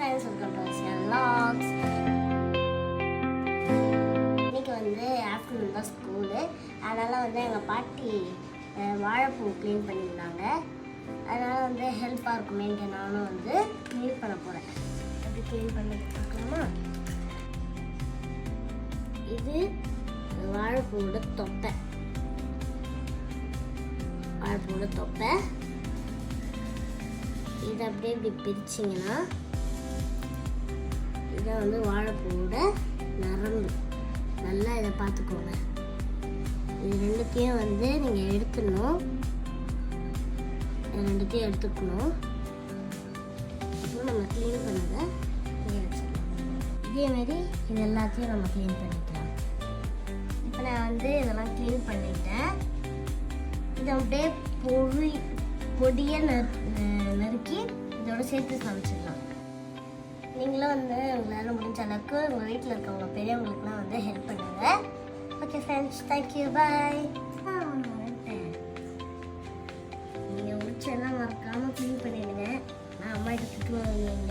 Friends, welcome to ASIAN Vlogs. இன்னைக்கு வந்து afternoon தான் ஸ்கூலு. அதனால் வந்து எங்கள் பாட்டி வாழைப்பூ க்ளீன் பண்ணியிருந்தாங்க. அதனால் வந்து ஹெல்ப்பாக இருக்குமேன்ட்டு நானும் வந்து க்ளீன் பண்ண போகிறேன். எப்படி க்ளீன் பண்ணி பார்க்கலாமா? இது வாழைப்பூவோட தொப்பை. வாழைப்பூவோட தொப்பை இதை அப்படியே இப்படி பிரிச்சிங்கன்னா இதை வந்து வாழைப்பூவோட நரம்பு. நல்லா இதை பார்த்துக்கோங்க. இது ரெண்டுத்தையும் வந்து நீங்கள் எடுத்துடணும். ரெண்டுத்தையும் எடுத்துக்கணும். அப்புறம் நம்ம க்ளீன் பண்ணதை இங்கே வச்சுக்கணும். இதேமாரி இது எல்லாத்தையும் நம்ம க்ளீன் பண்ணிக்கலாம். இப்போ நான் வந்து இதெல்லாம் க்ளீன் பண்ணிட்டேன். இதை அப்படியே பொடியாக நறுக்கி இதோட சேர்த்து சமைச்சிடலாம். நீங்களும் வந்து உங்களால் முடிஞ்ச அளவுக்கு உங்கள் வீட்டில் இருக்கவங்க பெரியவங்களுக்குலாம் வந்து ஹெல்ப் பண்ணுங்கள். ஓகே ஃப்ரெண்ட்ஸ், தேங்க்யூ, பாய். நீங்கள் முடிச்செல்லாம் மறக்காமல் க்ளீன் பண்ணிடுங்க. நான் அம்மா கிட்ட திட்டுவாங்க.